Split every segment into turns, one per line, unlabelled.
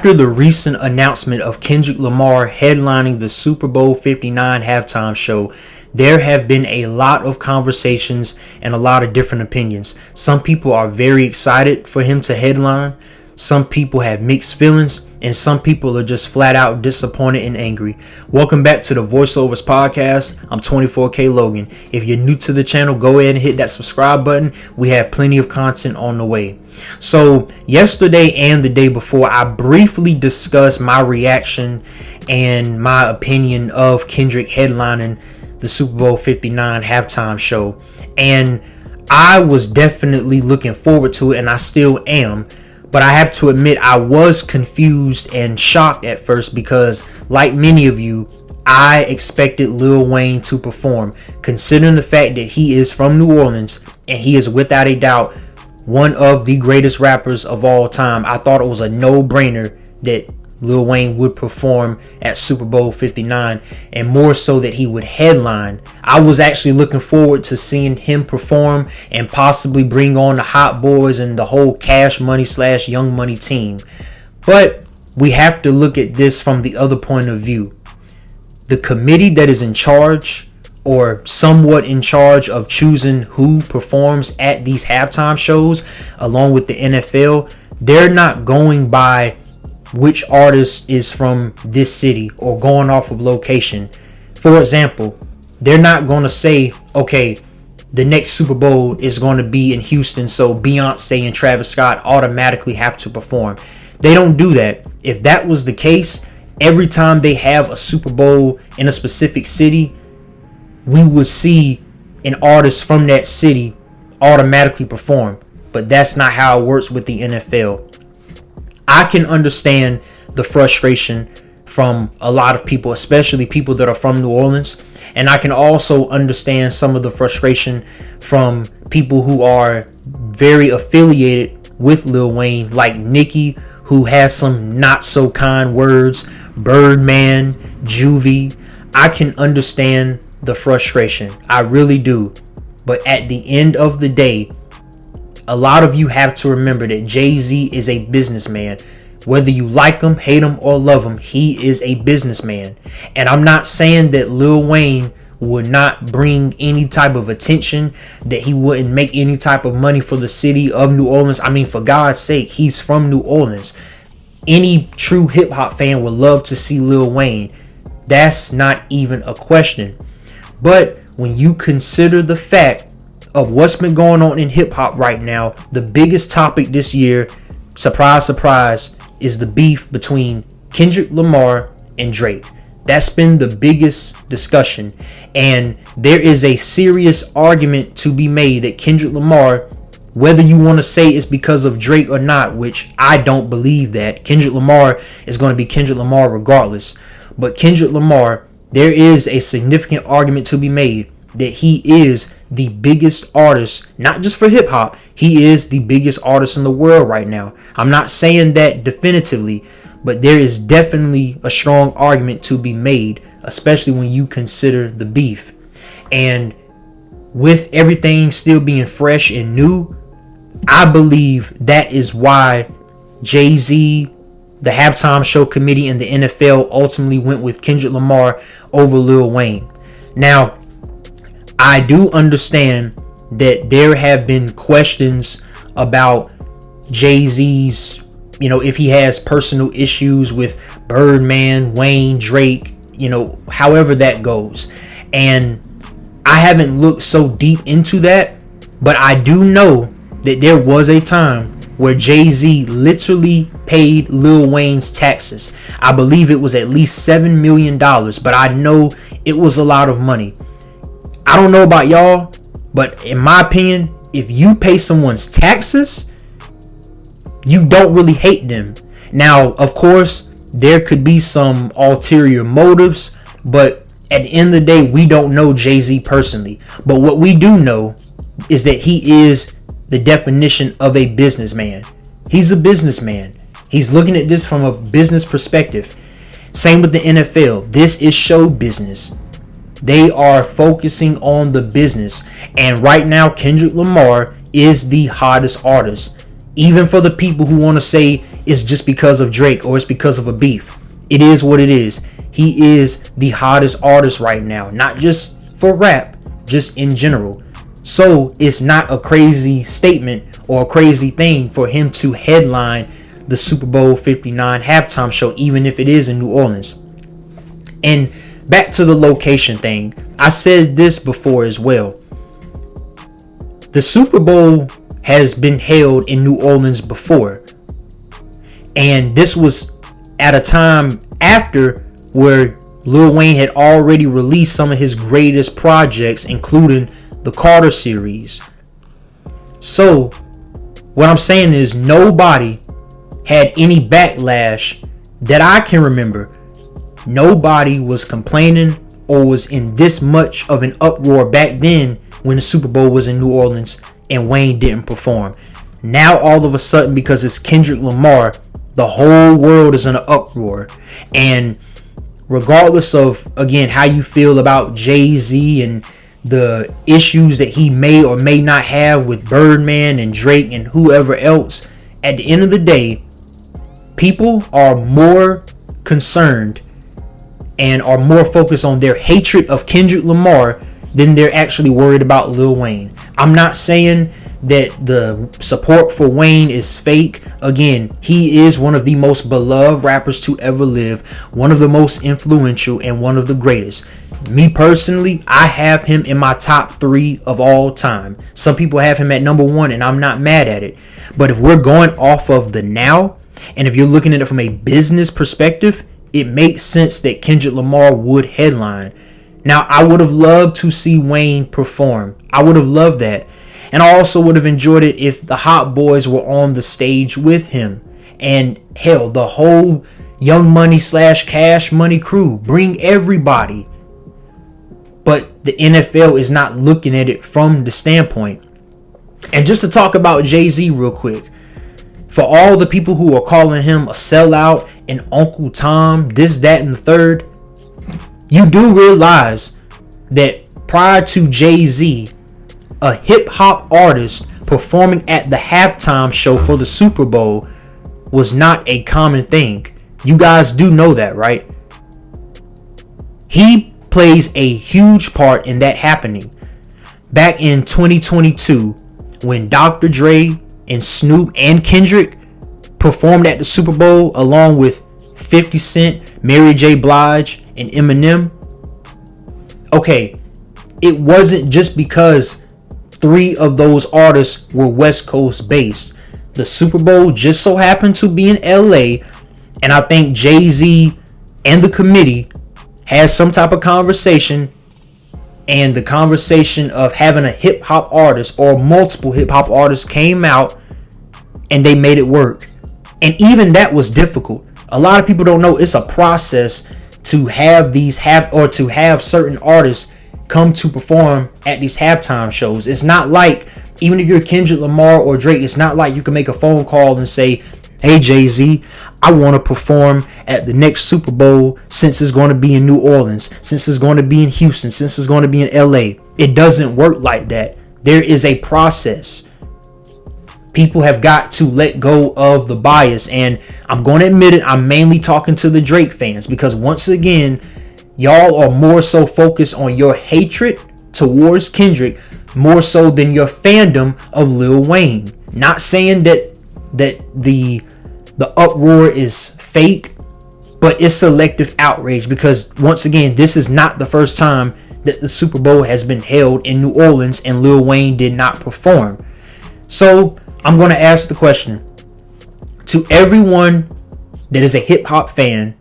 After the recent announcement of Kendrick Lamar headlining the Super Bowl 59 halftime show, there have been a lot of conversations and a lot of different opinions. Some people are very excited for him to headline. Some people have mixed feelings, and some people are just flat out disappointed and angry. Welcome back to the Voiceovers Podcast. I'm 24K Logan. If you're new to the channel, go ahead and hit that subscribe button. We have plenty of content on the way. So yesterday and the day before, I briefly discussed my reaction and my opinion of Kendrick headlining the Super Bowl 59 halftime show. And I was definitely looking forward to it, and I still am. But I have to admit, I was confused and shocked at first because, like many of you, I expected Lil Wayne to perform, considering the fact that he is from New Orleans and he is without a doubt one of the greatest rappers of all time. I thought it was a no-brainer that Lil Wayne would perform at Super Bowl 59, and more so that he would headline. I was actually looking forward to seeing him perform and possibly bring on the Hot Boys and the whole Cash Money / Young Money team. But we have to look at this from the other point of view. The committee that is in charge, or somewhat in charge of choosing who performs at these halftime shows, along with the NFL, they're not going by which artist is from this city or going off of location. For example, they're not going to say, okay, the next Super Bowl is going to be in Houston, so Beyonce and Travis Scott automatically have to perform. They don't do that. If that was the case, every time they have a Super Bowl in a specific city, we would see an artist from that city automatically perform. But that's not how it works with the NFL. I can understand the frustration from a lot of people, especially people that are from New Orleans. And I can also understand some of the frustration from people who are very affiliated with Lil Wayne, like Nicki, who has some not so kind words, Birdman, Juvie. I can understand the frustration. I really do. But at the end of the day, a lot of you have to remember that Jay-Z is a businessman. Whether you like him, hate him, or love him, he is a businessman. And I'm not saying that Lil Wayne would not bring any type of attention, that he wouldn't make any type of money for the city of New Orleans. I mean, for God's sake, he's from New Orleans. Any true hip-hop fan would love to see Lil Wayne. That's not even a question. But when you consider the fact of what's been going on in hip-hop right now, the biggest topic this year, surprise, surprise, is the beef between Kendrick Lamar and Drake. That's been the biggest discussion. And there is a serious argument to be made that Kendrick Lamar, whether you want to say it's because of Drake or not, which I don't believe that. Kendrick Lamar is going to be Kendrick Lamar regardless. But Kendrick Lamar, there is a significant argument to be made that he is the biggest artist, not just for hip hop, he is the biggest artist in the world right now. I'm not saying that definitively, but there is definitely a strong argument to be made, especially when you consider the beef. And with everything still being fresh and new, I believe that is why Jay-Z, the halftime show committee, and the NFL ultimately went with Kendrick Lamar over Lil Wayne. Now, I do understand that there have been questions about Jay-Z's, if he has personal issues with Birdman, Wayne, Drake, however that goes. And I haven't looked so deep into that, but I do know that there was a time where Jay-Z literally paid Lil Wayne's taxes. I believe it was at least $7 million, but I know it was a lot of money. I don't know about y'all, but in my opinion, if you pay someone's taxes, you don't really hate them. Now, of course, there could be some ulterior motives, but at the end of the day, we don't know Jay-Z personally. But what we do know is that he is the definition of a businessman. He's a businessman. He's looking at this from a business perspective. Same with the NFL. This is show business. They are focusing on the business. And right now, Kendrick Lamar is the hottest artist. Even for the people who want to say it's just because of Drake or it's because of a beef. It is what it is. He is the hottest artist right now, not just for rap, just in general. So it's not a crazy statement or a crazy thing for him to headline the Super Bowl 59 halftime show, even if it is in New Orleans. And back to the location thing, I said this before as well. The Super Bowl has been held in New Orleans before, and this was at a time after where Lil Wayne had already released some of his greatest projects, including the Carter series. So what I'm saying is, nobody had any backlash that I can remember. Nobody was complaining or was in this much of an uproar back then when the Super Bowl was in New Orleans and Wayne didn't perform. Now all of a sudden, because it's Kendrick Lamar, the whole world is in an uproar. And regardless of, again, how you feel about Jay-Z and the issues that he may or may not have with Birdman and Drake and whoever else, at the end of the day, people are more concerned and are more focused on their hatred of Kendrick Lamar than they're actually worried about Lil Wayne. I'm not saying that the support for Wayne is fake. Again, he is one of the most beloved rappers to ever live, one of the most influential, and one of the greatest. Me personally, I have him in my top 3 of all time. Some people have him at number 1, and I'm not mad at it. But if we're going off of the now, and if you're looking at it from a business perspective, it makes sense that Kendrick Lamar would headline. Now, I would have loved to see Wayne perform. I would have loved that. And I also would have enjoyed it if the Hot Boys were on the stage with him. And hell, the whole Young Money / Cash Money crew. Bring everybody. But the NFL is not looking at it from the standpoint. And just to talk about Jay-Z real quick. For all the people who are calling him a sellout and Uncle Tom, this, that, and the third, you do realize that prior to Jay-Z, a hip-hop artist performing at the halftime show for the Super Bowl was not a common thing. You guys do know that, right? He plays a huge part in that happening. Back in 2022, when Dr. Dre and Snoop and Kendrick performed at the Super Bowl along with 50 Cent, Mary J. Blige, and Eminem. Okay, it wasn't just because 3 of those artists were West Coast based. The Super Bowl just so happened to be in LA, and I think Jay-Z and the committee had some type of conversation, and the conversation of having a hip hop artist or multiple hip hop artists came out, and they made it work. And even that was difficult. A lot of people don't know it's a process to have certain artists come to perform at these halftime shows. It's not like, even if you're Kendrick Lamar or Drake, it's not like you can make a phone call and say, hey Jay-Z, I want to perform at the next Super Bowl since it's going to be in New Orleans, since it's going to be in Houston, since it's going to be in LA. It doesn't work like that. There is a process. People have got to let go of the bias, and I'm going to admit it, I'm mainly talking to the Drake fans, because once again, y'all are more so focused on your hatred towards Kendrick more so than your fandom of Lil Wayne. Not saying that the uproar is fake, but it's selective outrage, because once again, this is not the first time that the Super Bowl has been held in New Orleans and Lil Wayne did not perform. So I'm going to ask the question to everyone that is a hip hop fan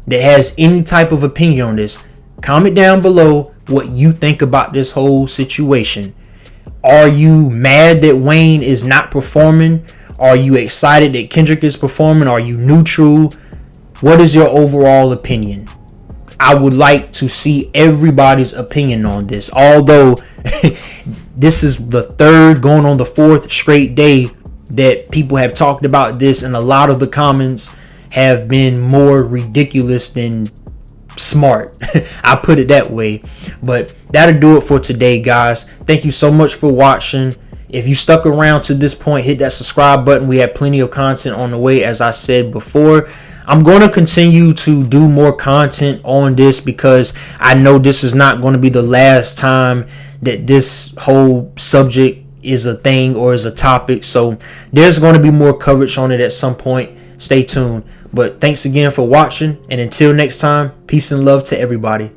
that has any type of opinion on this. Comment down below what you think about this whole situation. Are you mad that Wayne is not performing? Are you excited that Kendrick is performing? Are you neutral? What is your overall opinion? I would like to see everybody's opinion on this. Although this is the third, going on the 4th straight day that people have talked about this, and a lot of the comments have been more ridiculous than smart. I put it that way. But that'll do it for today, guys. Thank you so much for watching. If you stuck around to this point, hit that subscribe button. We have plenty of content on the way, as I said before. I'm going to continue to do more content on this because I know this is not going to be the last time that this whole subject is a thing or is a topic. So there's going to be more coverage on it at some point. Stay tuned. But thanks again for watching, and until next time, peace and love to everybody.